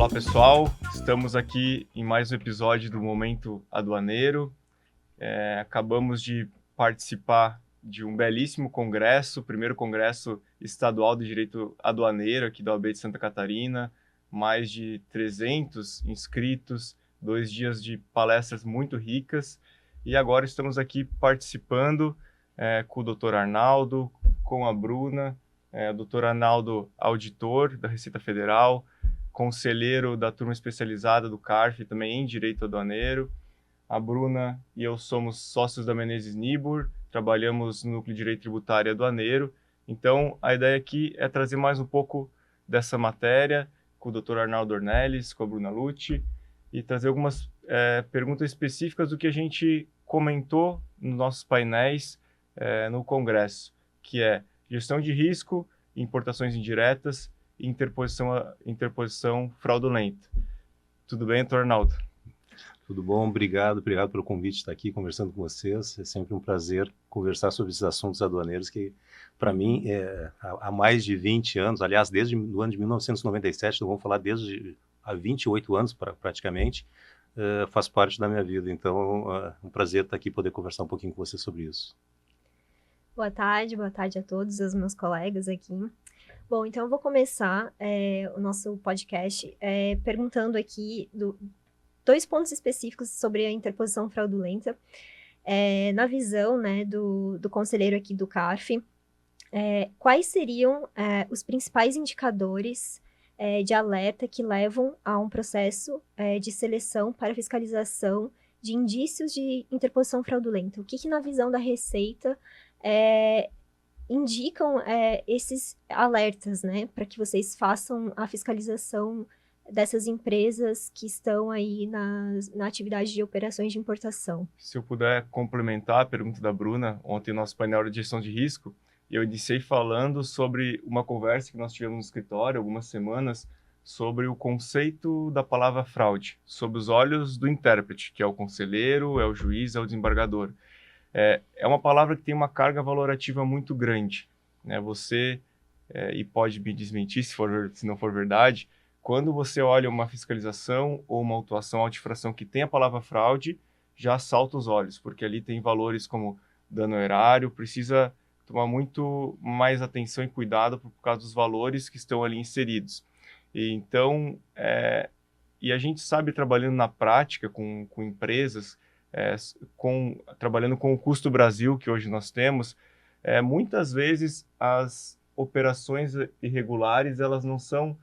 Olá pessoal, estamos aqui em mais um episódio do Momento Aduaneiro. Acabamos de participar de um belíssimo congresso, o primeiro congresso estadual de direito aduaneiro aqui da OAB de Santa Catarina, mais de 300 inscritos, 2 dias de palestras muito ricas, e agora estamos aqui participando com o Dr. Arnaldo, com a Bruna, o Dr. Arnaldo, auditor da Receita Federal, conselheiro da turma especializada do CARF, também em Direito Aduaneiro. A Bruna e eu somos sócios da Menezes Nibur, trabalhamos no Núcleo de Direito Tributário e Aduaneiro. Então, a ideia aqui é trazer mais um pouco dessa matéria com o Dr. Arnaldo Ornelis, com a Bruna Lucci, e trazer algumas perguntas específicas do que a gente comentou nos nossos painéis no Congresso, que é gestão de risco, importações indiretas e interposição fraudulenta. Tudo bem, Dr. Arnaldo? Tudo bom, obrigado pelo convite de estar aqui conversando com vocês. É sempre um prazer conversar sobre esses assuntos aduaneiros que, para mim, há mais de 20 anos, aliás, desde o ano de 1997, então vamos falar desde há 28 anos praticamente, faz parte da minha vida. Então, é um prazer estar aqui e poder conversar um pouquinho com vocês sobre isso. Boa tarde a todos os meus colegas aqui. Bom, então eu vou começar o nosso podcast perguntando aqui 2 pontos específicos sobre a interposição fraudulenta. Na visão, né, do conselheiro aqui do CARF, quais seriam os principais indicadores de alerta que levam a um processo de seleção para fiscalização de indícios de interposição fraudulenta? O que na visão da Receita indicam esses alertas, né, para que vocês façam a fiscalização dessas empresas que estão aí na atividade de operações de importação? Se eu puder complementar a pergunta da Bruna, ontem no nosso painel de gestão de risco, eu iniciei falando sobre uma conversa que nós tivemos no escritório, algumas semanas, sobre o conceito da palavra fraude, sob os olhos do intérprete, que é o conselheiro, é o juiz, é o desembargador. É uma palavra que tem uma carga valorativa muito grande, né? Você, e pode me desmentir se não for verdade, quando você olha uma fiscalização ou uma autuação, autifração que tem a palavra fraude, já salta os olhos, porque ali tem valores como dano ao erário, precisa tomar muito mais atenção e cuidado por causa dos valores que estão ali inseridos. E então, e a gente sabe, trabalhando na prática com empresas, trabalhando com o Custo Brasil, que hoje nós temos, muitas vezes as operações irregulares, elas não são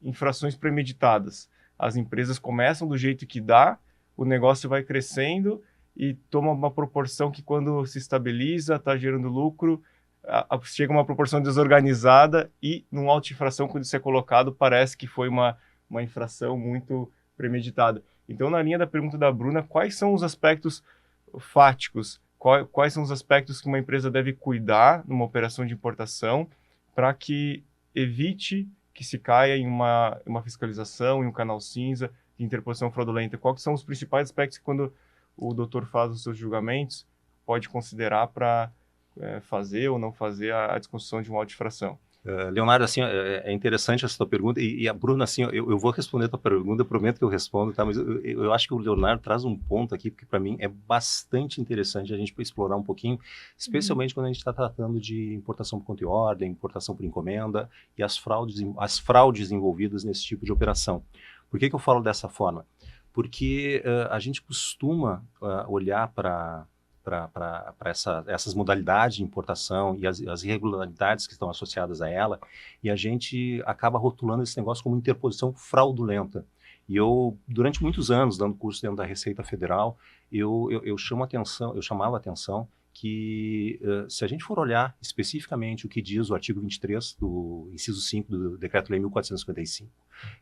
infrações premeditadas. As empresas começam do jeito que dá, o negócio vai crescendo e toma uma proporção que, quando se estabiliza, está gerando lucro, chega uma proporção desorganizada e, numa auto-infração, quando isso é colocado, parece que foi uma infração muito premeditada. Então, na linha da pergunta da Bruna, quais são os aspectos fáticos, quais são os aspectos que uma empresa deve cuidar numa operação de importação para que evite que se caia em uma fiscalização, em um canal cinza de interposição fraudulenta? Quais são os principais aspectos que, quando o doutor faz os seus julgamentos, pode considerar para fazer ou não fazer a desconstrução de uma auto-infração? Leonardo, assim, é interessante essa tua pergunta, e a Bruna, assim, eu vou responder a tua pergunta, eu prometo que eu respondo, tá? Mas eu acho que o Leonardo traz um ponto aqui, porque para mim é bastante interessante a gente explorar um pouquinho, especialmente quando a gente está tratando de importação por conta e ordem, importação por encomenda, e as fraudes envolvidas nesse tipo de operação. Por que eu falo dessa forma? Porque a gente costuma olhar para essas modalidades de importação e as irregularidades que estão associadas a ela, e a gente acaba rotulando esse negócio como interposição fraudulenta. E eu, durante muitos anos, dando curso dentro da Receita Federal, eu chamava a atenção que, se a gente for olhar especificamente o que diz o artigo 23 do inciso 5 do Decreto-Lei 1455,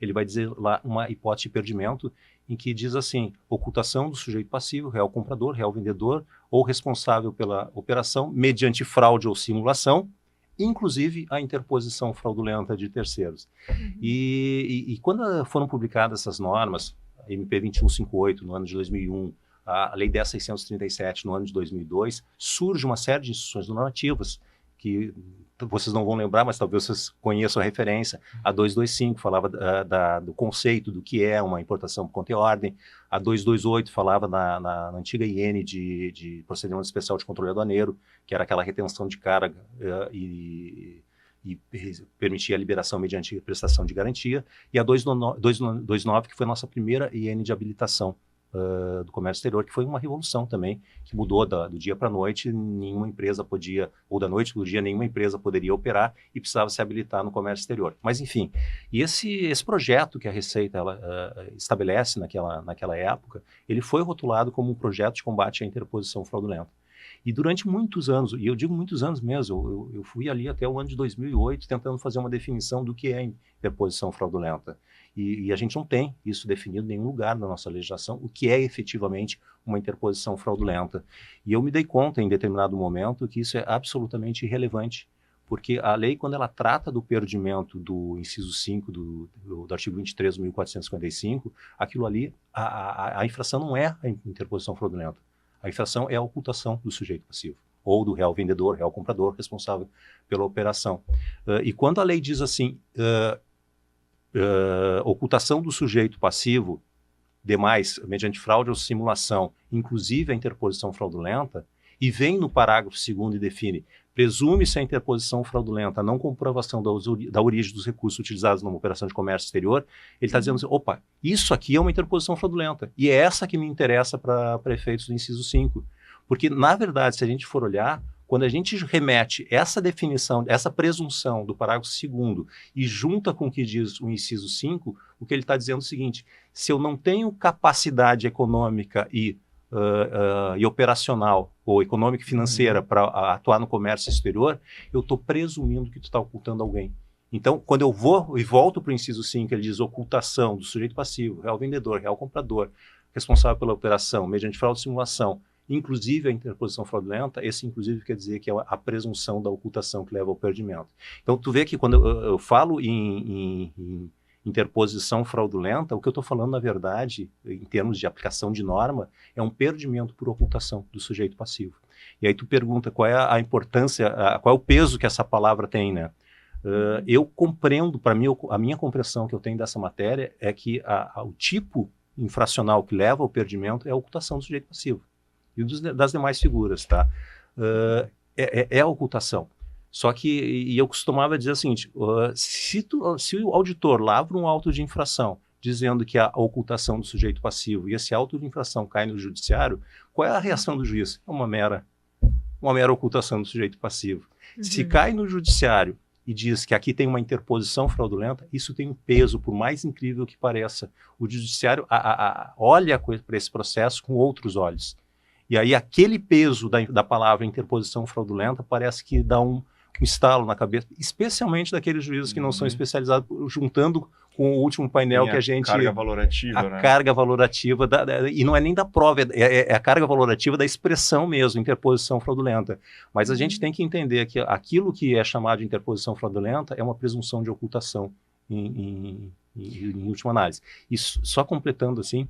ele vai dizer lá uma hipótese de perdimento em que diz assim: ocultação do sujeito passivo, real comprador, real vendedor ou responsável pela operação mediante fraude ou simulação, inclusive a interposição fraudulenta de terceiros. E quando foram publicadas essas normas, a MP 2158 no ano de 2001, a Lei 10.637 no ano de 2002, surge uma série de instruções normativas que vocês não vão lembrar, mas talvez vocês conheçam a referência. A 225 falava do conceito do que é uma importação por conta e ordem. A 228 falava na antiga IN de procedimento especial de controle aduaneiro, que era aquela retenção de carga e permitia a liberação mediante prestação de garantia. E a 229, que foi a nossa primeira IN de habilitação do comércio exterior, que foi uma revolução também, que mudou do dia para a noite, nenhuma empresa podia, ou da noite para o dia, nenhuma empresa poderia operar e precisava se habilitar no comércio exterior. Mas enfim, e esse projeto que a Receita estabelece naquela época, ele foi rotulado como um projeto de combate à interposição fraudulenta. E durante muitos anos, e eu digo muitos anos mesmo, eu fui ali até o ano de 2008 tentando fazer uma definição do que é interposição fraudulenta. E a gente não tem isso definido em nenhum lugar na nossa legislação, o que é efetivamente uma interposição fraudulenta. E eu me dei conta em determinado momento que isso é absolutamente irrelevante, porque a lei, quando ela trata do perdimento do inciso 5 do artigo 23 do 1455, aquilo ali, a infração não é a interposição fraudulenta. A infração é a ocultação do sujeito passivo, ou do real vendedor, real comprador, responsável pela operação. E quando a lei diz assim, ocultação do sujeito passivo, demais, mediante fraude ou simulação, inclusive a interposição fraudulenta, e vem no parágrafo 2º e define, presume-se a interposição fraudulenta, a não comprovação da origem dos recursos utilizados numa operação de comércio exterior, ele está dizendo assim, opa, isso aqui é uma interposição fraudulenta, e é essa que me interessa para efeitos do inciso 5. Porque, na verdade, se a gente for olhar, quando a gente remete essa definição, essa presunção do parágrafo 2º e junta com o que diz o inciso 5, o que ele está dizendo é o seguinte, se eu não tenho capacidade econômica e operacional ou econômica e financeira para atuar no comércio exterior, eu estou presumindo que tu está ocultando alguém. Então, quando eu vou e volto para o inciso 5, ele diz ocultação do sujeito passivo, real vendedor, real comprador, responsável pela operação, mediante fraude e simulação, inclusive a interposição fraudulenta, esse inclusive quer dizer que é a presunção da ocultação que leva ao perdimento. Então, tu vê que quando eu falo em interposição fraudulenta, o que eu estou falando, na verdade, em termos de aplicação de norma, é um perdimento por ocultação do sujeito passivo. E aí tu pergunta qual é a importância, qual é o peso que essa palavra tem, né? Eu compreendo, para mim, a minha compreensão que eu tenho dessa matéria é que o tipo infracional que leva ao perdimento é a ocultação do sujeito passivo. E das demais figuras, tá? É a ocultação. Só que eu costumava dizer o seguinte, se o auditor lavra um auto de infração dizendo que a ocultação do sujeito passivo e esse auto de infração cai no judiciário, qual é a reação do juiz? É uma mera ocultação do sujeito passivo. Uhum. Se cai no judiciário e diz que aqui tem uma interposição fraudulenta, isso tem um peso, por mais incrível que pareça. O judiciário olha para esse processo com outros olhos. E aí aquele peso da palavra interposição fraudulenta parece que dá um estalo na cabeça, especialmente daqueles juízes que não são especializados, juntando com o último painel que a gente... Carga valorativa, né? Carga valorativa, e não é nem da prova, é a carga valorativa da expressão mesmo, interposição fraudulenta. Mas a gente tem que entender que aquilo que é chamado de interposição fraudulenta é uma presunção de ocultação, em última análise. E só completando assim,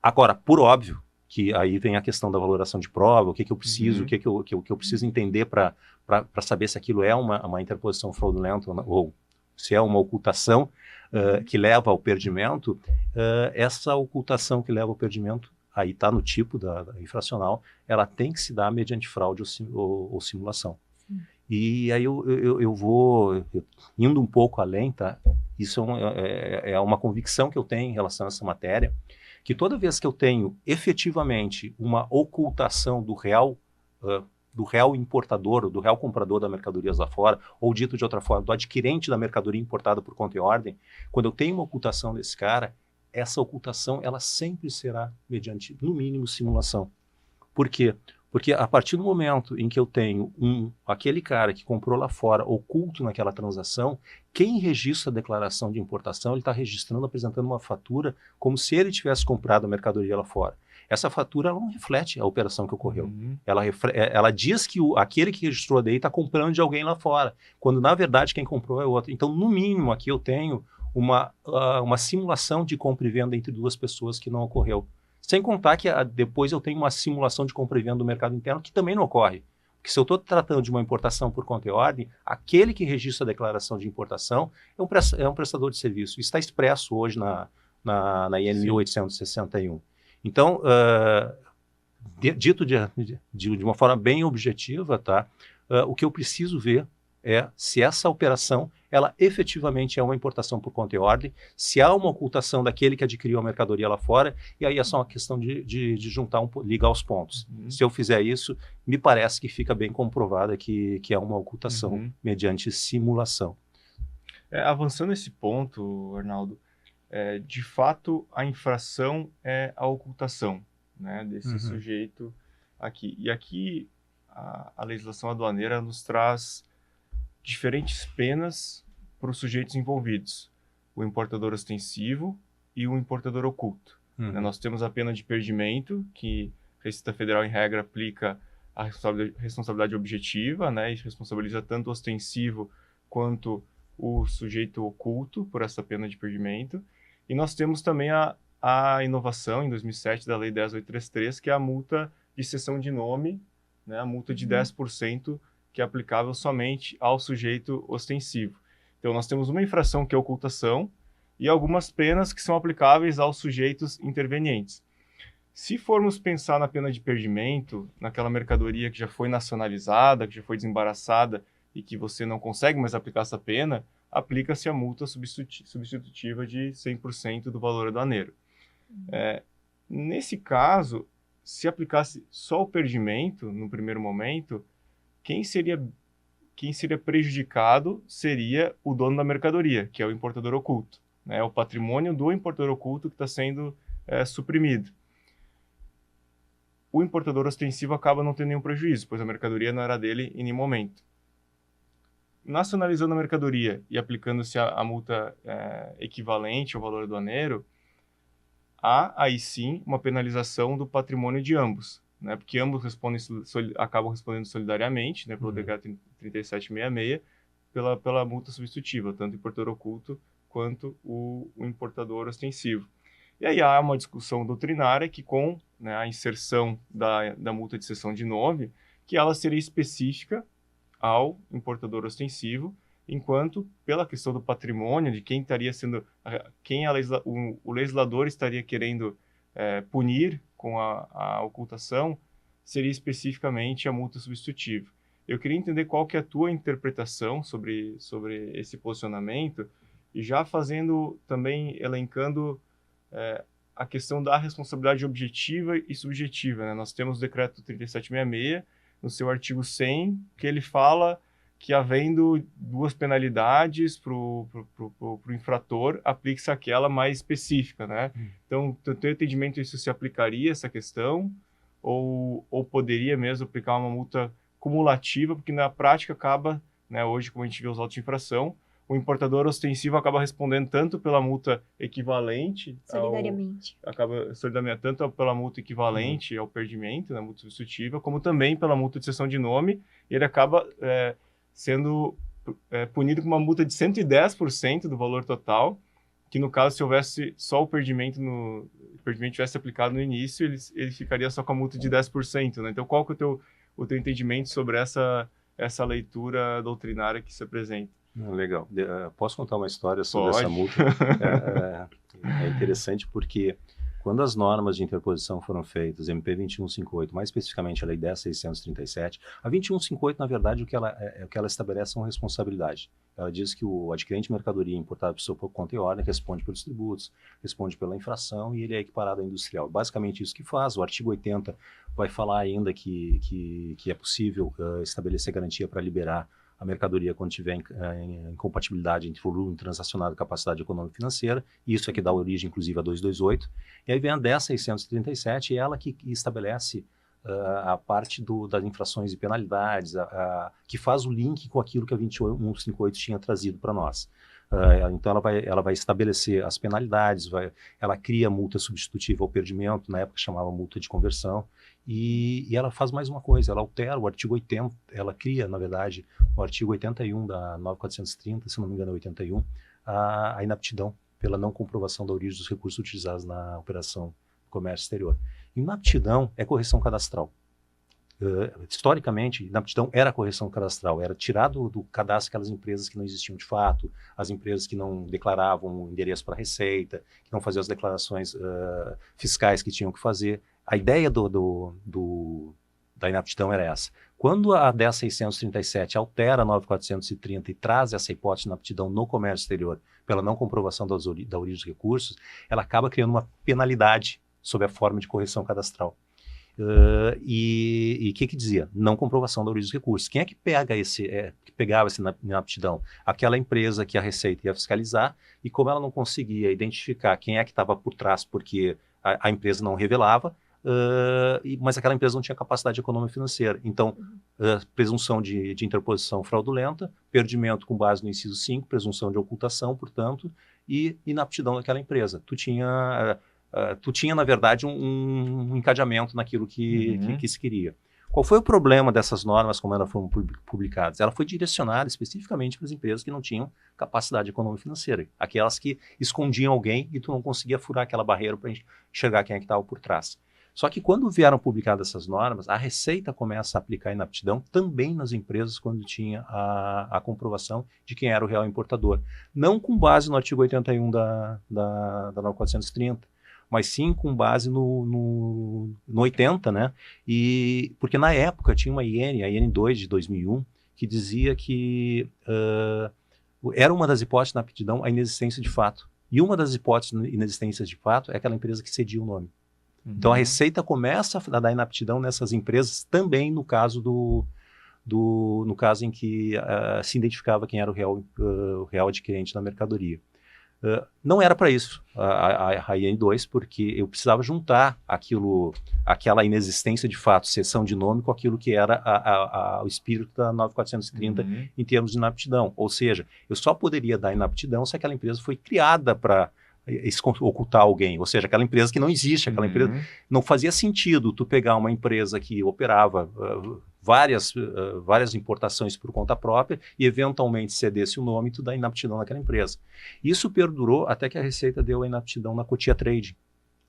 agora, por óbvio, que aí vem a questão da valoração de prova, o que eu preciso, o que eu preciso entender para saber se aquilo é uma interposição fraudulenta ou se é uma ocultação que leva ao perdimento. Essa ocultação que leva ao perdimento, aí está no tipo da infracional, ela tem que se dar mediante fraude ou simulação. E aí eu vou indo um pouco além, tá? Isso é uma convicção que eu tenho em relação a essa matéria, que toda vez que eu tenho efetivamente uma ocultação do real importador, do real comprador da mercadoria lá fora, ou dito de outra forma, do adquirente da mercadoria importada por conta e ordem, quando eu tenho uma ocultação desse cara, essa ocultação ela sempre será mediante, no mínimo, simulação. Por quê? Porque a partir do momento em que eu tenho aquele cara que comprou lá fora oculto naquela transação, quem registra a declaração de importação, ele está registrando, apresentando uma fatura como se ele tivesse comprado a mercadoria lá fora. Essa fatura ela não reflete a operação que ocorreu. Ela diz que aquele que registrou a DEI está comprando de alguém lá fora, quando na verdade quem comprou é outro. Então, no mínimo, aqui eu tenho uma simulação de compra e venda entre duas pessoas que não ocorreu. Sem contar que depois eu tenho uma simulação de compra e venda do mercado interno que também não ocorre. Porque se eu estou tratando de uma importação por conta e ordem, aquele que registra a declaração de importação é um prestador de serviço. Isso está expresso hoje na IN 1861. Então, dito de uma forma bem objetiva, tá? O que eu preciso ver é se essa operação, ela efetivamente é uma importação por conta e ordem, se há uma ocultação daquele que adquiriu a mercadoria lá fora, e aí é só uma questão de juntar, ligar os pontos. Se eu fizer isso, me parece que fica bem comprovada que é uma ocultação mediante simulação. Avançando nesse ponto, Arnaldo, de fato a infração é a ocultação, né, desse sujeito aqui. E aqui a legislação aduaneira nos traz diferentes penas para os sujeitos envolvidos, o importador ostensivo e o importador oculto. Nós temos a pena de perdimento, que a Receita Federal, em regra, aplica a responsabilidade objetiva, né, e responsabiliza tanto o ostensivo quanto o sujeito oculto por essa pena de perdimento. E nós temos também a inovação, em 2007, da Lei 10.833, que é a multa de cessão de nome, né, a multa de 10%, que é aplicável somente ao sujeito ostensivo. Então, nós temos uma infração que é a ocultação e algumas penas que são aplicáveis aos sujeitos intervenientes. Se formos pensar na pena de perdimento, naquela mercadoria que já foi nacionalizada, que já foi desembaraçada e que você não consegue mais aplicar essa pena, aplica-se a multa substitutiva de 100% do valor aduaneiro. Nesse caso, se aplicasse só o perdimento, no primeiro momento, quem seria prejudicado seria o dono da mercadoria, que é o importador oculto. É o patrimônio do importador oculto que está sendo suprimido. O importador ostensivo acaba não tendo nenhum prejuízo, pois a mercadoria não era dele em nenhum momento. Nacionalizando a mercadoria e aplicando-se a multa equivalente ao valor aduaneiro, há aí sim uma penalização do patrimônio de ambos, né? Porque ambos acabam respondendo solidariamente, né, pelo decreto 3766, pela multa substitutiva, tanto o importador oculto quanto o importador ostensivo. E aí há uma discussão doutrinária que, com, né, a inserção da multa de cessão de nome, que ela seria específica ao importador ostensivo, enquanto, pela questão do patrimônio, de quem estaria sendo, o legislador estaria querendo punir com a ocultação, seria especificamente a multa substitutiva. Eu queria entender qual que é a tua interpretação sobre esse posicionamento, e já também elencando a questão da responsabilidade objetiva e subjetiva, né? Nós temos o decreto 3766, no seu artigo 100, que ele fala que, havendo duas penalidades para o infrator, aplique-se aquela mais específica, né? Então, no teu entendimento, isso se aplicaria, essa questão? Ou poderia mesmo aplicar uma multa cumulativa, porque na prática acaba, né, hoje, como a gente vê os autos de infração, o importador ostensivo acaba respondendo tanto pela multa equivalente tanto pela multa equivalente ao perdimento, na multa substitutiva, como também pela multa de cessão de nome, e ele acaba sendo punido com uma multa de 110% do valor total, que no caso, se houvesse só o perdimento tivesse aplicado no início, ele ficaria só com a multa de 10%, né? Então, qual que é o teu entendimento sobre essa leitura doutrinária que se apresenta? Legal. Posso contar uma história sobre essa multa? É interessante porque quando as normas de interposição foram feitas, MP 2158, mais especificamente a Lei 10.637, a 2158, na verdade, o que ela estabelece é uma responsabilidade. Ela diz que o adquirente de mercadoria importada por conta e ordem responde pelos tributos, responde pela infração e ele é equiparado à industrial. Basicamente isso que faz. O artigo 80 vai falar ainda que é possível estabelecer garantia para liberar a mercadoria quando tiver incompatibilidade entre volume transacionado e capacidade econômica e financeira, isso é que dá origem, inclusive, a 228. E aí vem a 10.637, ela que estabelece a parte das infrações e penalidades, que faz o link com aquilo que a 2158 tinha trazido para nós. Então ela vai estabelecer as penalidades, ela cria multa substitutiva ao perdimento, na época chamava multa de conversão, e ela faz mais uma coisa, ela altera o artigo 80, ela cria, na verdade, o artigo 81 da 9430, se não me engano é 81, a inaptidão pela não comprovação da origem dos recursos utilizados na operação comércio exterior. Inaptidão é correção cadastral. historicamente, inaptidão era correção cadastral, era tirar do cadastro aquelas empresas que não existiam de fato, as empresas que não declaravam o endereço para a Receita, que não faziam as declarações fiscais que tinham que fazer. A ideia da inaptidão era essa. Quando a 10.637 altera a 9.430 e traz essa hipótese de inaptidão no comércio exterior pela não comprovação da origem dos recursos, ela acaba criando uma penalidade sob a forma de correção cadastral. E o que dizia? Não comprovação da origem dos recursos. Quem é que pegava essa inaptidão? Aquela empresa que a Receita ia fiscalizar, e como ela não conseguia identificar quem é que estava por trás, porque a empresa não revelava, mas aquela empresa não tinha capacidade econômica e financeira. Então, presunção de interposição fraudulenta, perdimento com base no inciso 5, presunção de ocultação, portanto, e inaptidão daquela empresa. Tu tinha, na verdade, um encadeamento naquilo que se queria. Qual foi o problema dessas normas, como elas foram publicadas? Ela foi direcionada especificamente para as empresas que não tinham capacidade econômica e financeira, aquelas que escondiam alguém e tu não conseguia furar aquela barreira para enxergar quem é que estava por trás. Só que quando vieram publicadas essas normas, a Receita começa a aplicar a inaptidão também nas empresas quando tinha a comprovação de quem era o real importador. Não com base no artigo 81 da 9.430, mas sim com base no 80, né? Porque na época tinha uma IN, a IN2 de 2001, que dizia que era uma das hipóteses na inaptidão a inexistência de fato. E uma das hipóteses de inexistência de fato é aquela empresa que cedia o nome. Então a Receita começa a dar inaptidão nessas empresas também no caso no caso em que se identificava quem era o real adquirente da mercadoria. Não era para isso a IN2, porque eu precisava juntar aquela inexistência de fato, cessão de nome, com aquilo que era o espírito da 9.430 em termos de inaptidão. Ou seja, eu só poderia dar inaptidão se aquela empresa foi criada para ocultar alguém, ou seja, aquela empresa que não existe, aquela empresa. Não fazia sentido tu pegar uma empresa que operava várias importações por conta própria e eventualmente cedesse o nome e tu dá inaptidão naquela empresa. Isso perdurou até que a Receita deu a inaptidão na Cotia Trade.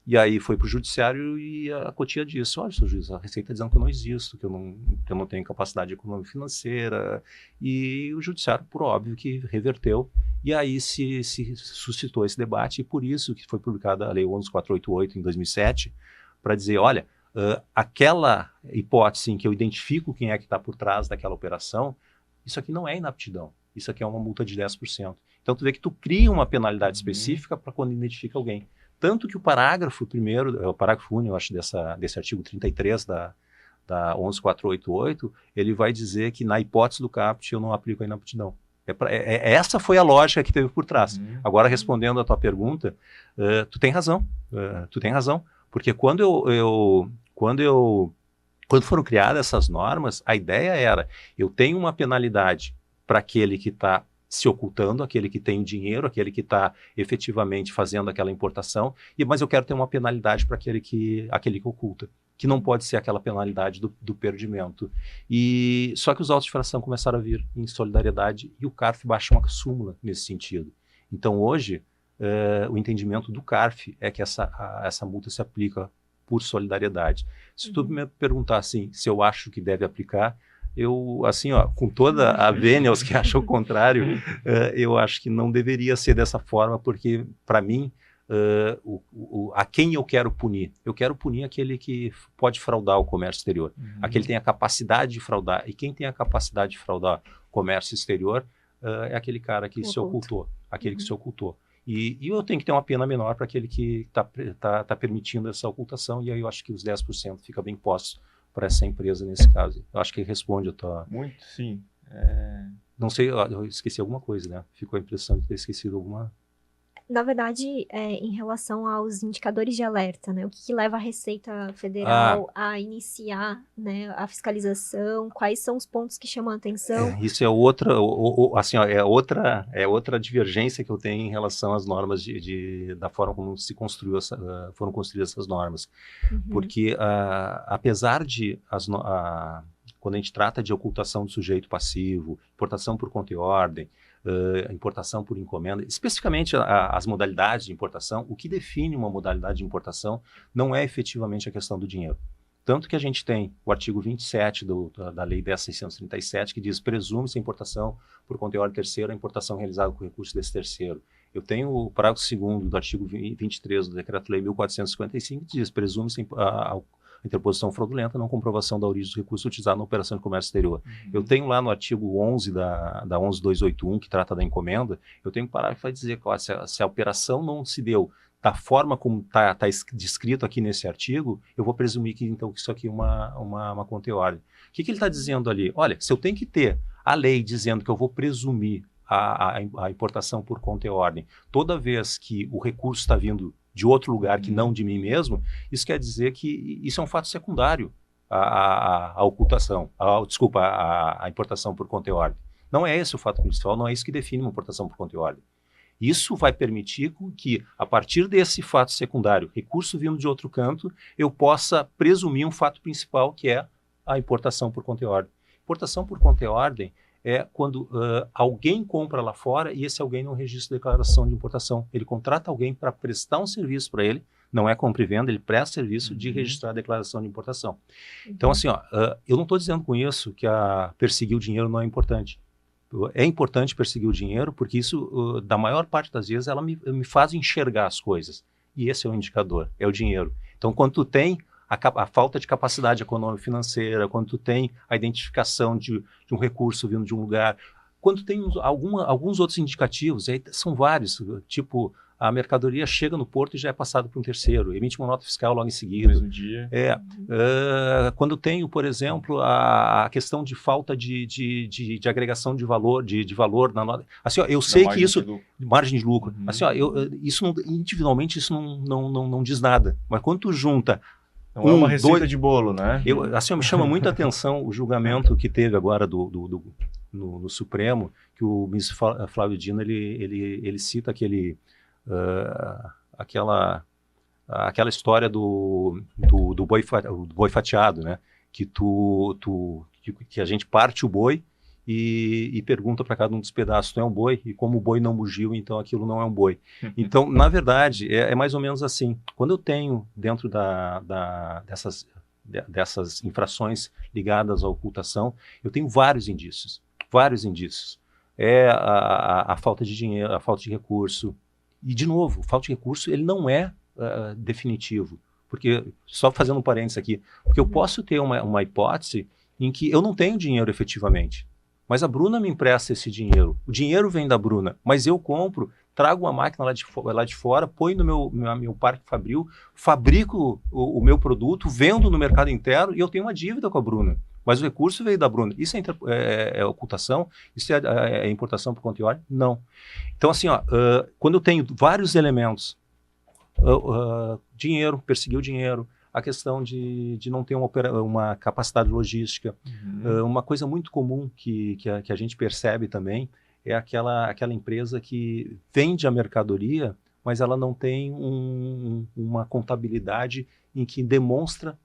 E aí foi para o judiciário e a Cotia disse: olha, seu juiz, a Receita está dizendo que eu não existo, que eu não tenho capacidade econômica e financeira. E o judiciário, por óbvio, que reverteu. E aí se suscitou esse debate, e por isso que foi publicada a Lei 11.488 em 2007, para dizer, olha, aquela hipótese em que eu identifico quem é que está por trás daquela operação, isso aqui não é inaptidão, isso aqui é uma multa de 10%. Então tu vê que tu cria uma penalidade específica para quando identifica alguém. Tanto que o parágrafo primeiro, o parágrafo único, eu acho, desse artigo 33 da 11.488, ele vai dizer que na hipótese do CAPT eu não aplico a inaptidão. Essa foi a lógica que teve por trás. Agora, respondendo a tua pergunta, tu tem razão, porque quando foram criadas essas normas, a ideia era, eu tenho uma penalidade para aquele que está se ocultando, aquele que tem dinheiro, aquele que está efetivamente fazendo aquela importação, mas eu quero ter uma penalidade para aquele que oculta, que não pode ser aquela penalidade do perdimento. Só que os autos de infração começaram a vir em solidariedade e o CARF baixou uma súmula nesse sentido. Então hoje, o entendimento do CARF é que essa multa se aplica por solidariedade. Se tu me perguntar assim, se eu acho que deve aplicar, eu, assim, com toda a vênia aos que acham o contrário, eu acho que não deveria ser dessa forma, porque, para mim, a quem eu quero punir? Eu quero punir aquele que pode fraudar o comércio exterior, aquele que tem a capacidade de fraudar. E quem tem a capacidade de fraudar o comércio exterior é aquele cara que se ocultou, aquele que se ocultou. E eu tenho que ter uma pena menor para aquele que está permitindo essa ocultação, e aí eu acho que os 10% fica bem postos para essa empresa nesse caso. Eu acho que responde a tua... Muito, sim. Não sei, eu esqueci alguma coisa, né? Ficou a impressão de ter esquecido alguma... Na verdade, em relação aos indicadores de alerta, né? O que leva a Receita Federal a iniciar, né, a fiscalização? Quais são os pontos que chamam a atenção? Isso é outra, assim, é outra divergência que eu tenho em relação às normas da forma como foram construídas essas normas. Porque, apesar de quando a gente trata de ocultação do sujeito passivo, importação por conta e ordem, importação por encomenda, especificamente as modalidades de importação, o que define uma modalidade de importação não é efetivamente a questão do dinheiro. Tanto que a gente tem o artigo 27 da Lei 10.637, que diz: presume-se a importação por conteúdo terceiro, a importação realizada com recurso desse terceiro. Eu tenho o parágrafo 2º do artigo 23 do Decreto-Lei 1455, que diz: presume-se a interposição fraudulenta, não comprovação da origem do recurso utilizado na operação de comércio exterior. Eu tenho lá no artigo 11 da 11.281, que trata da encomenda, eu tenho um parágrafo que vai dizer que ó, se a operação não se deu da forma como está descrito aqui nesse artigo, eu vou presumir que então isso aqui é uma conteúdo. O que ele está dizendo ali? Olha, se eu tenho que ter a lei dizendo que eu vou presumir a importação por conta e ordem, toda vez que o recurso está vindo de outro lugar que não de mim mesmo, isso quer dizer que isso é um fato secundário, a ocultação, a importação por conta e ordem. Não é esse o fato principal, não é isso que define uma importação por conta e ordem. Isso vai permitir que, a partir desse fato secundário, recurso vindo de outro canto, eu possa presumir um fato principal, que é a importação por conta e ordem. Importação por conta e ordem é quando alguém compra lá fora e esse alguém não registra declaração de importação. Ele contrata alguém para prestar um serviço para ele, não é compra e venda, ele presta serviço de registrar a declaração de importação. Então, assim, eu não estou dizendo com isso que perseguir o dinheiro não é importante. É importante perseguir o dinheiro, porque isso, da maior parte das vezes, ela me faz enxergar as coisas. E esse é o indicador, é o dinheiro. Então, quando tu tem a falta de capacidade econômica financeira, quando tu tem a identificação de um recurso vindo de um lugar, quando tu tem alguns outros indicativos, aí são vários, tipo, a mercadoria chega no porto e já é passada para um terceiro, emite uma nota fiscal logo em seguida. No mesmo dia. Quando tenho, por exemplo, a questão de falta de agregação de valor, de valor na nota. Assim, eu sei que isso... Margem de lucro. Assim, isso não, individualmente isso não diz nada. Mas quando tu junta... Não é uma receita de bolo, né? Me chama muita atenção o julgamento que teve agora no Supremo, que o ministro Flávio Dino, ele cita aquela história do boi fatiado, né? Que a gente parte o boi e pergunta para cada um dos pedaços: tu é um boi? E como o boi não mugiu, então aquilo não é um boi. Então, na verdade, é mais ou menos assim. Quando eu tenho dentro dessas infrações ligadas à ocultação, eu tenho vários indícios. É a falta de dinheiro, a falta de recurso. E, de novo, falta de recurso, ele não é definitivo. Porque, só fazendo um parênteses aqui, porque eu posso ter uma hipótese em que eu não tenho dinheiro efetivamente, mas a Bruna me empresta esse dinheiro. O dinheiro vem da Bruna, mas eu compro, trago uma máquina lá de fora, ponho no meu parque fabril, fabrico o meu produto, vendo no mercado interno e eu tenho uma dívida com a Bruna. Mas o recurso veio da Bruna. Isso é ocultação? Isso é importação por conta e ordem? Não. Então, assim, quando eu tenho vários elementos, dinheiro, perseguir o dinheiro, a questão de não ter uma capacidade logística. Uma coisa muito comum que a gente percebe também é aquela empresa que vende a mercadoria, mas ela não tem uma contabilidade em que demonstra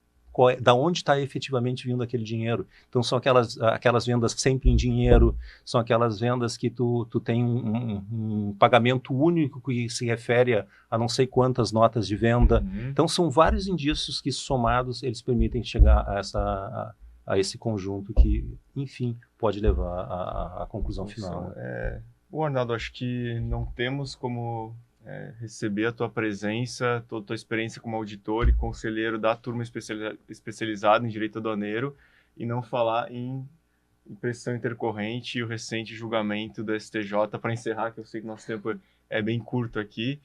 da onde está efetivamente vindo aquele dinheiro. Então, são aquelas vendas sempre em dinheiro, são aquelas vendas que tu tem um pagamento único que se refere a não sei quantas notas de venda. Então, são vários indícios que, somados, eles permitem chegar a esse conjunto que, enfim, pode levar à conclusão final. Arnaldo, acho que não temos como... receber a tua presença, toda a tua experiência como auditor e conselheiro da turma especializada em direito aduaneiro e não falar em impressão intercorrente e o recente julgamento do STJ, para encerrar, que eu sei que nosso tempo é bem curto aqui,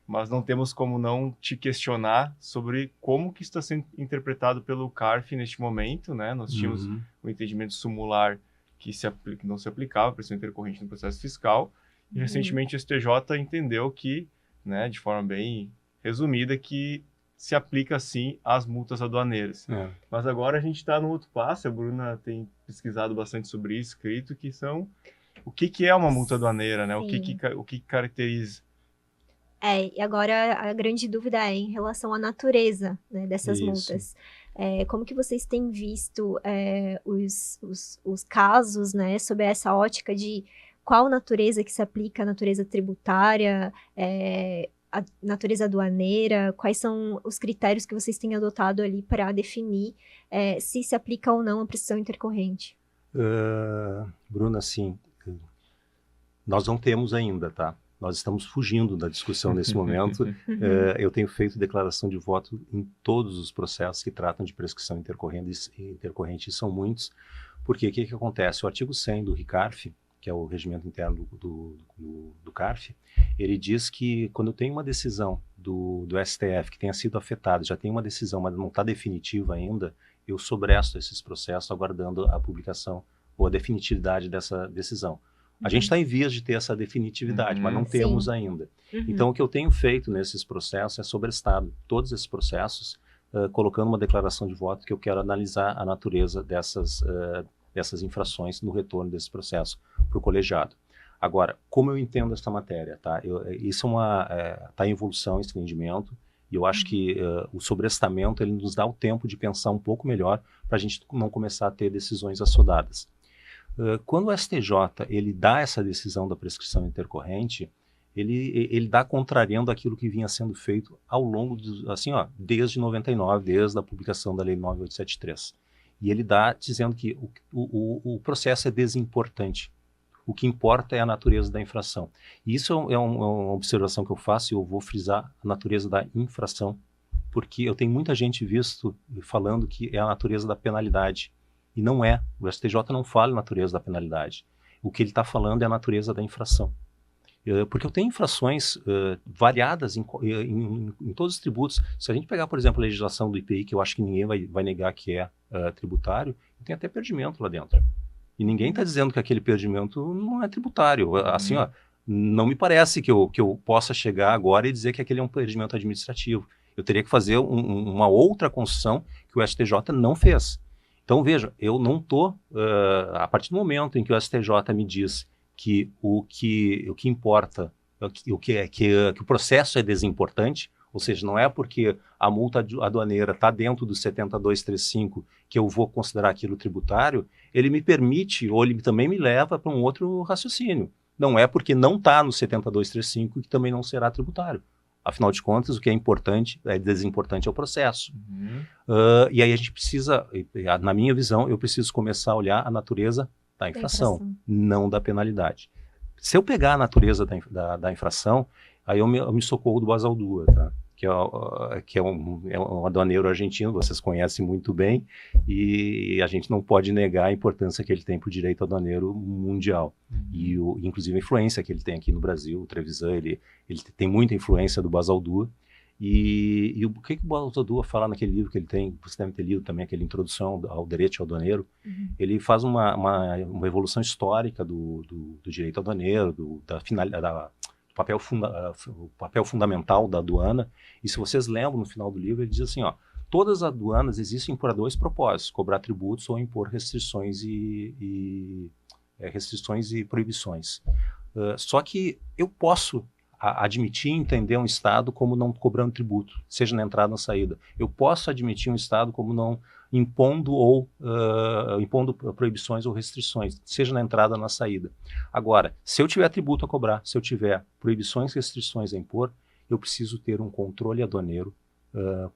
mas não temos como não te questionar sobre como que está sendo interpretado pelo CARF neste momento, né? Nós tínhamos um entendimento sumular que não se aplicava a pressão intercorrente no processo fiscal. E recentemente o STJ entendeu que, né, de forma bem resumida, que se aplica sim às multas aduaneiras. Mas agora a gente está no outro passo, a Bruna tem pesquisado bastante sobre isso, escrito, que são o que é uma multa aduaneira, né? O que caracteriza. E agora a grande dúvida é em relação à natureza, né, dessas multas. Como que vocês têm visto os casos, né, sob essa ótica de qual natureza que se aplica, a natureza tributária, a natureza aduaneira? Quais são os critérios que vocês têm adotado ali para definir se aplica ou não a prescrição intercorrente? Bruna, assim, nós não temos ainda, tá? Nós estamos fugindo da discussão nesse momento. Eu tenho feito declaração de voto em todos os processos que tratam de prescrição intercorrente, e são muitos, porque o que acontece? O artigo 100 do RICARF, que é o regimento interno do CARF, ele diz que quando eu tenho uma decisão do STF que tenha sido afetada, já tem uma decisão, mas não está definitiva ainda, eu sobresto esses processos aguardando a publicação ou a definitividade dessa decisão. A gente está em vias de ter essa definitividade, mas não temos ainda. Então, o que eu tenho feito nesses processos é sobrestado todos esses processos, colocando uma declaração de voto que eu quero analisar a natureza dessas infrações no retorno desse processo para o colegiado. Agora, como eu entendo essa matéria? Tá? Isso tá em evolução, esse entendimento, e eu acho que o sobrestamento ele nos dá o tempo de pensar um pouco melhor para a gente não começar a ter decisões assodadas. Quando o STJ ele dá essa decisão da prescrição intercorrente, ele dá contrariando aquilo que vinha sendo feito ao longo, desde 99, desde a publicação da Lei 9873. E ele dá dizendo que o processo é desimportante. O que importa é a natureza da infração. E isso é uma observação que eu faço, e eu vou frisar a natureza da infração, porque eu tenho muita gente visto falando que é a natureza da penalidade. E não é. O STJ não fala a natureza da penalidade. O que ele está falando é a natureza da infração. Porque eu tenho infrações variadas em todos os tributos. Se a gente pegar, por exemplo, a legislação do IPI, que eu acho que ninguém vai negar que é tributário, tem até perdimento lá dentro. E ninguém está dizendo que aquele perdimento não é tributário. Assim, não me parece que eu possa chegar agora e dizer que aquele é um perdimento administrativo. Eu teria que fazer uma outra construção que o STJ não fez. Então, veja, eu não estou, a partir do momento em que o STJ me diz que o que importa, que o processo é desimportante, ou seja, não é porque a multa aduaneira está dentro do 70235 que eu vou considerar aquilo tributário, ele me permite, ou ele também me leva para um outro raciocínio. Não é porque não está no 70235 que também não será tributário. Afinal de contas, o que é importante, desimportante é o processo. E aí a gente precisa, na minha visão, eu preciso começar a olhar a natureza da infração, não da penalidade. Se eu pegar a natureza da infração, aí eu me socorro do Basaldúa, tá? que é um aduaneiro argentino, vocês conhecem muito bem, e a gente não pode negar a importância que ele tem para o direito aduaneiro mundial. E inclusive a influência que ele tem aqui no Brasil, o Trevisan, ele tem muita influência do Basaldúa. E o que o Basaldúa fala naquele livro que ele tem, você deve ter lido também, aquela introdução ao direito aduaneiro, ele faz uma evolução histórica do direito aduaneiro, do papel fundamental da aduana. E se vocês lembram, no final do livro, ele diz assim, todas as aduanas existem por dois propósitos, cobrar tributos ou impor restrições e proibições. Só que eu posso admitir e entender um Estado como não cobrando tributo, seja na entrada ou na saída. Eu posso admitir um Estado como não impondo proibições ou restrições, seja na entrada ou na saída. Agora, se eu tiver tributo a cobrar, se eu tiver proibições e restrições a impor, eu preciso ter um controle aduaneiro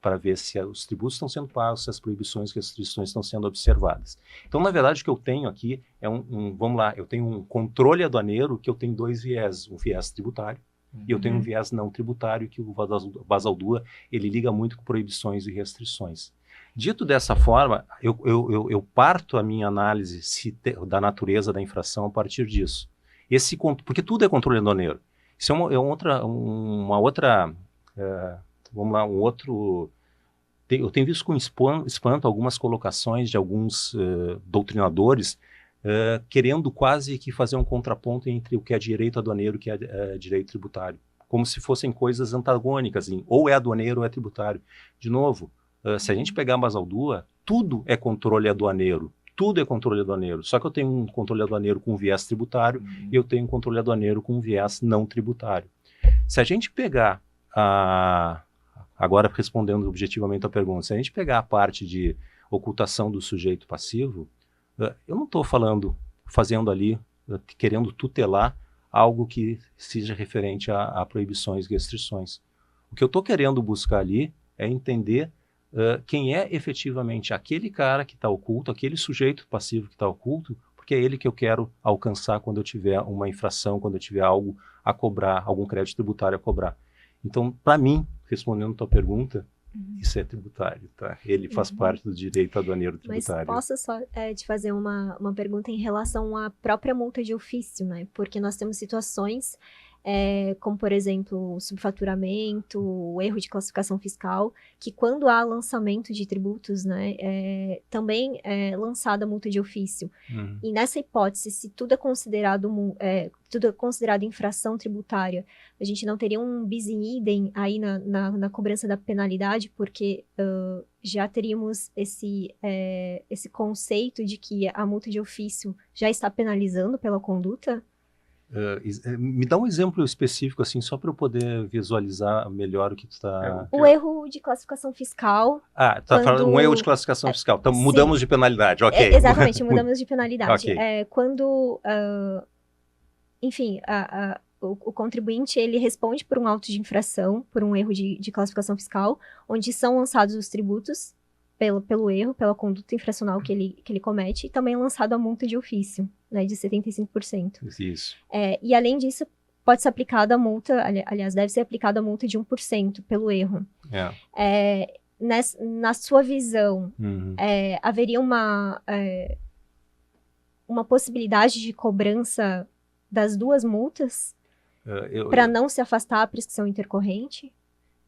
para ver se os tributos estão sendo pagos, se as proibições e restrições estão sendo observadas. Então, na verdade, o que eu tenho aqui é vamos lá, eu tenho um controle aduaneiro que eu tenho dois viés, um viés tributário, e eu tenho um viés não tributário, que o Basaldúa, ele liga muito com proibições e restrições. Dito dessa forma, eu parto a minha análise da natureza da infração a partir disso. Porque tudo é controle aduaneiro. Isso eu tenho visto com espanto algumas colocações de alguns doutrinadores querendo quase que fazer um contraponto entre o que é direito aduaneiro e o que é direito tributário, como se fossem coisas antagônicas, ou é aduaneiro ou é tributário. De novo, se a gente pegar a Basaldúa, tudo é controle aduaneiro, só que eu tenho um controle aduaneiro com viés tributário e eu tenho um controle aduaneiro com viés não tributário. Se a gente pegar agora respondendo objetivamente a pergunta, se a gente pegar a parte de ocultação do sujeito passivo, eu não estou fazendo ali, querendo tutelar algo que seja referente a proibições e restrições. O que eu estou querendo buscar ali é entender quem é efetivamente aquele cara que está oculto, aquele sujeito passivo que está oculto, porque é ele que eu quero alcançar quando eu tiver uma infração, quando eu tiver algo a cobrar, algum crédito tributário a cobrar. Então, para mim, respondendo a tua pergunta, isso é tributário, tá? Ele faz parte do direito aduaneiro tributário. Mas posso só te fazer uma pergunta em relação à própria multa de ofício, né? Porque nós temos situações como, por exemplo, o subfaturamento, o erro de classificação fiscal, que quando há lançamento de tributos, né, também é lançada a multa de ofício. E nessa hipótese, se tudo é considerado infração tributária, a gente não teria um bis in idem aí na cobrança da penalidade, porque já teríamos esse conceito de que a multa de ofício já está penalizando pela conduta? Me dá um exemplo específico, assim, só para eu poder visualizar melhor o que tu está... O erro de classificação fiscal... tá falando um erro de classificação fiscal. Então, mudamos de penalidade, ok. Exatamente, mudamos de penalidade. Okay. Quando, enfim, o contribuinte, ele responde por um auto de infração, por um erro de classificação fiscal, onde são lançados os tributos pelo erro, pela conduta infracional que ele comete, e também é lançada a multa de ofício, né, de 75%. Isso. E além disso, pode ser aplicada a multa, aliás, deve ser aplicada a multa de 1% pelo erro. Na sua visão, haveria uma possibilidade de cobrança das duas multas para não se afastar a prescrição intercorrente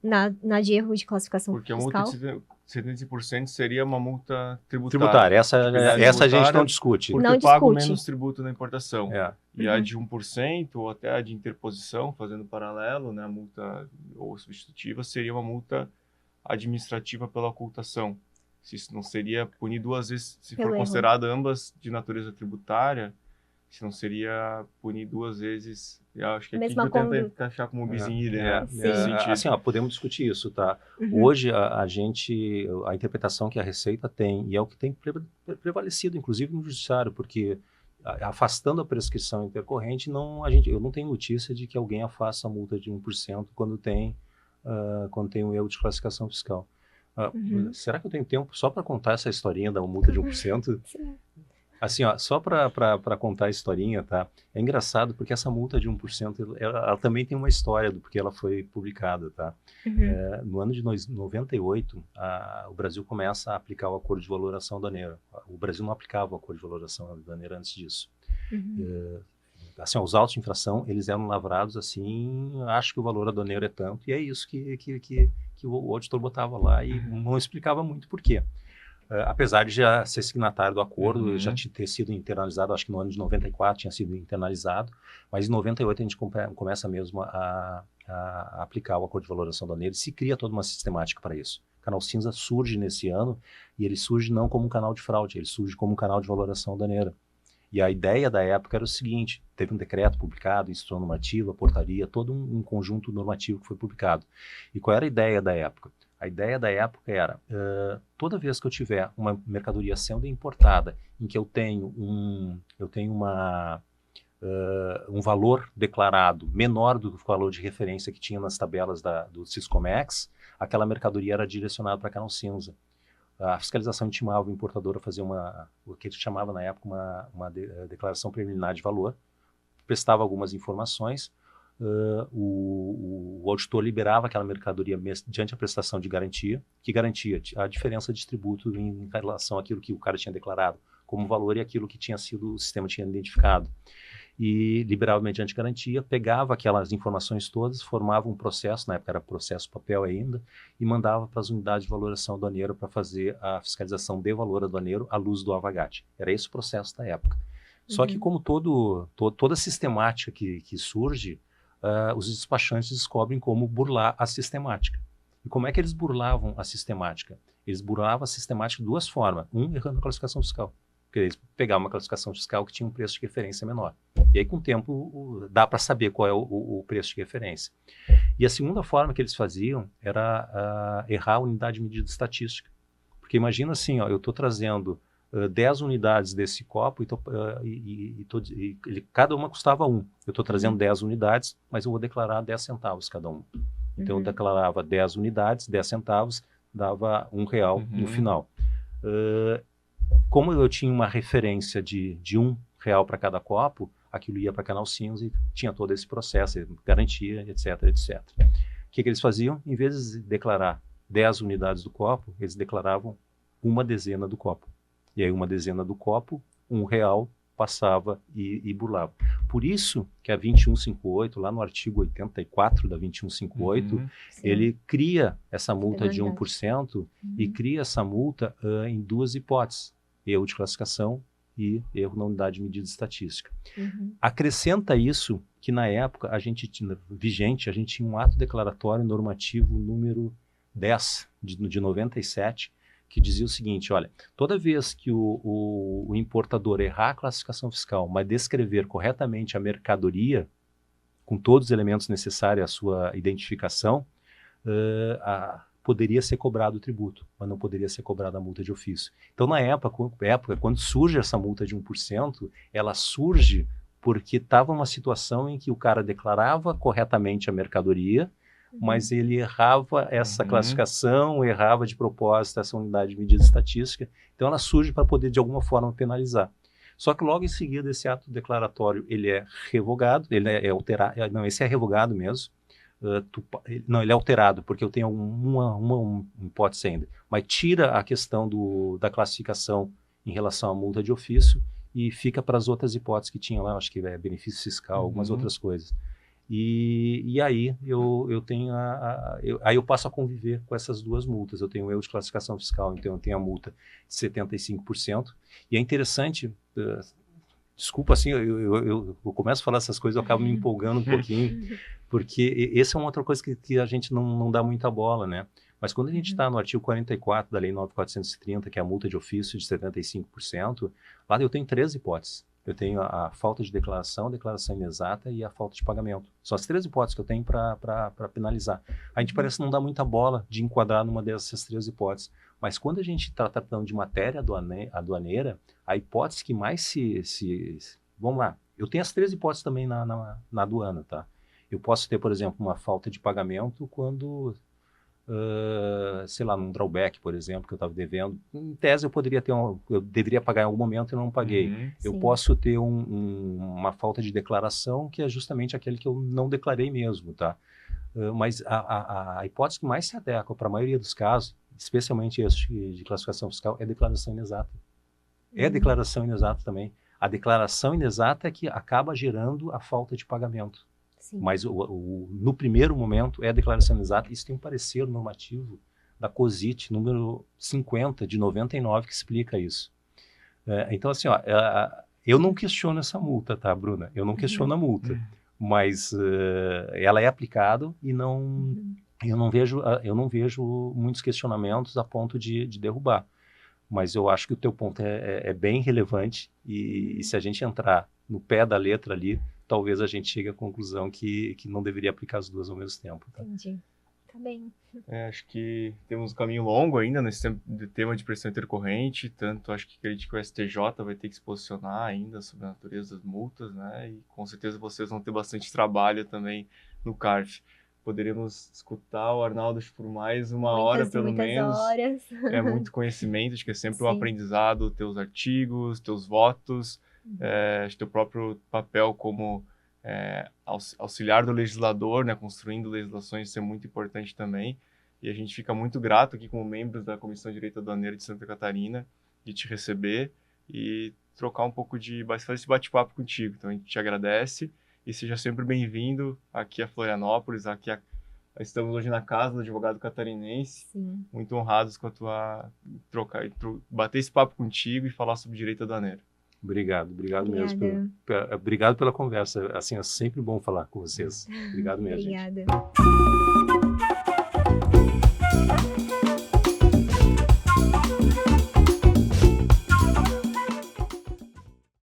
na de erro de classificação fiscal? Porque a multa de 75% seria uma multa tributária. Tributária, essa a gente não discute. Porque não eu pago discute. menos tributo na importação. E a de 1% ou até a de interposição, fazendo paralelo, né, a multa ou substitutiva, seria uma multa administrativa pela ocultação. Se isso não seria punir duas vezes, se for considerado ambas de natureza tributária, se não seria punir duas vezes, eu acho que aqui eu tento encaixar como bis in idem, né? Assim, podemos discutir isso, tá? Hoje a interpretação que a Receita tem, e é o que tem prevalecido, inclusive no judiciário, porque afastando a prescrição intercorrente, eu não tenho notícia de que alguém afasta a multa de 1% quando tem um erro de classificação fiscal. Será que eu tenho tempo só para contar essa historinha da multa de 1%? Sim. Assim, só para contar a historinha, tá? É engraçado porque essa multa de 1%, ela também tem uma história do porquê ela foi publicada, tá? No ano de 98, o Brasil começa a aplicar o acordo de valoração aduaneira. O Brasil não aplicava o acordo de valoração aduaneira antes disso. Assim, os autos de infração, eles eram lavrados assim, acho que o valor aduaneiro é tanto, e é isso que o auditor botava lá e não explicava muito por quê. Apesar de já ser signatário do acordo, já ter sido internalizado, acho que no ano de 94 tinha sido internalizado, mas em 98 a gente começa mesmo a aplicar o acordo de valoração aduaneira e se cria toda uma sistemática para isso. O Canal Cinza surge nesse ano e ele surge não como um canal de fraude, ele surge como um canal de valoração aduaneira. E a ideia da época era o seguinte, teve um decreto publicado, instrução normativa, portaria, todo um conjunto normativo que foi publicado. E qual era a ideia da época? A ideia da época era, toda vez que eu tiver uma mercadoria sendo importada, em que eu tenho um valor declarado menor do que o valor de referência que tinha nas tabelas do Siscomex, aquela mercadoria era direcionada para Canal Cinza. A fiscalização intimava o importador a fazer o que ele chamava na época uma declaração preliminar de valor, prestava algumas informações, o auditor liberava aquela mercadoria diante da prestação de garantia, que garantia a diferença de tributo em relação àquilo que o cara tinha declarado como valor e aquilo que o sistema tinha identificado. E liberava mediante garantia, pegava aquelas informações todas, formava um processo, na época era processo papel ainda, e mandava para as unidades de valoração aduaneira para fazer a fiscalização de valor aduaneiro à luz do AVAGAT. Era esse o processo da época. Só que como toda sistemática que surge, os despachantes descobrem como burlar a sistemática. E como é que eles burlavam a sistemática? Eles burlavam a sistemática de duas formas. Errando a classificação fiscal. Porque eles pegavam uma classificação fiscal que tinha um preço de referência menor. E aí, com o tempo, dá para saber qual é o preço de referência. E a segunda forma que eles faziam era errar a unidade de medida estatística. Porque imagina assim, eu estou trazendo 10 unidades desse copo cada uma custava 1. Eu estou trazendo 10 unidades, mas eu vou declarar 10 centavos cada um. Então, eu declarava 10 unidades, 10 centavos, dava R$1 no final. Como eu tinha uma referência de R$1 para cada copo, aquilo ia para Canal Sinos e tinha todo esse processo, garantia, etc, etc. O que eles faziam? Em vez de declarar 10 unidades do copo, eles declaravam uma dezena do copo. E aí uma dezena do copo, R$1 passava e burlava. Por isso que a 2158, lá no artigo 84 da 2158, ele cria essa multa de 1% e cria essa multa em duas hipóteses: erro de classificação e erro na unidade de medida estatística. Acrescenta isso que na época a gente tinha um ato declaratório normativo número 10 de 97, que dizia o seguinte: olha, toda vez que o importador errar a classificação fiscal, mas descrever corretamente a mercadoria, com todos os elementos necessários à sua identificação, poderia ser cobrado o tributo, mas não poderia ser cobrada a multa de ofício. Então, na época, quando surge essa multa de 1%, ela surge porque estava uma situação em que o cara declarava corretamente a mercadoria, mas ele errava essa classificação, errava de propósito essa unidade de medida estatística. Então, ela surge para poder, de alguma forma, penalizar. Só que logo em seguida, esse ato declaratório, ele é revogado, ele é alterado, não, esse é revogado mesmo. Não, ele é alterado, porque eu tenho uma hipótese ainda, mas tira a questão da classificação em relação à multa de ofício e fica para as outras hipóteses que tinha lá, acho que é benefício fiscal, algumas outras coisas. E aí eu tenho aí eu passo a conviver com essas duas multas. Eu tenho o erro de classificação fiscal, então eu tenho a multa de 75%, e é interessante, desculpa, assim, eu começo a falar essas coisas, eu acabo me empolgando um pouquinho, porque essa é uma outra coisa que a gente não dá muita bola, né? Mas quando a gente está no artigo 44 da Lei 9.430, que é a multa de ofício de 75%, lá eu tenho 3 hipóteses. Eu tenho a falta de declaração, a declaração inexata e a falta de pagamento. São as 3 hipóteses que eu tenho para penalizar. A gente parece não dar muita bola de enquadrar numa dessas 3 hipóteses. Mas quando a gente está tratando de matéria aduaneira, a hipótese que mais Vamos lá, eu tenho as 3 hipóteses também na aduana, tá? Eu posso ter, por exemplo, uma falta de pagamento quando, sei lá, num drawback, por exemplo, que eu estava devendo. Em tese, eu deveria pagar em algum momento e não paguei. Eu posso ter uma falta de declaração, que é justamente aquele que eu não declarei mesmo, tá? Mas a hipótese que mais se adequa para a maioria dos casos, especialmente esse de classificação fiscal, é declaração inexata. É declaração inexata também. A declaração inexata é que acaba gerando a falta de pagamento. Mas no primeiro momento é a declaração inexata. Isso tem um parecer normativo da COSIT, número 50, de 99, que explica isso. Então, assim, ó, eu não questiono essa multa, tá, Bruna? Eu não questiono a multa, mas ela é aplicada e eu não vejo muitos questionamentos a ponto de derrubar. Mas eu acho que o teu ponto é bem relevante e se a gente entrar no pé da letra ali, talvez a gente chegue à conclusão que não deveria aplicar as duas ao mesmo tempo. Tá? Entendi. Tá bem. Acho que temos um caminho longo ainda nesse tema de pressão intercorrente, tanto acho que acredito que o STJ vai ter que se posicionar ainda sobre a natureza das multas, né? E com certeza vocês vão ter bastante trabalho também no CARF. Poderíamos escutar o Arnaldo por mais uma hora, pelo menos. Horas. É muito conhecimento, acho que é sempre um aprendizado, teus artigos, teus votos, teu próprio papel como auxiliar do legislador, né, construindo legislações, isso é muito importante também. E a gente fica muito grato aqui como membros da Comissão de Direito Aduaneiro de Santa Catarina de te receber e trocar um pouco fazer esse bate-papo contigo. Então a gente te agradece e seja sempre bem-vindo aqui a Florianópolis, estamos hoje na casa do advogado catarinense. Sim. Muito honrados com a tua bater esse papo contigo e falar sobre direito aduaneiro. Obrigado mesmo. Obrigado pela conversa. Assim, é sempre bom falar com vocês. Obrigado mesmo. Obrigada. Gente.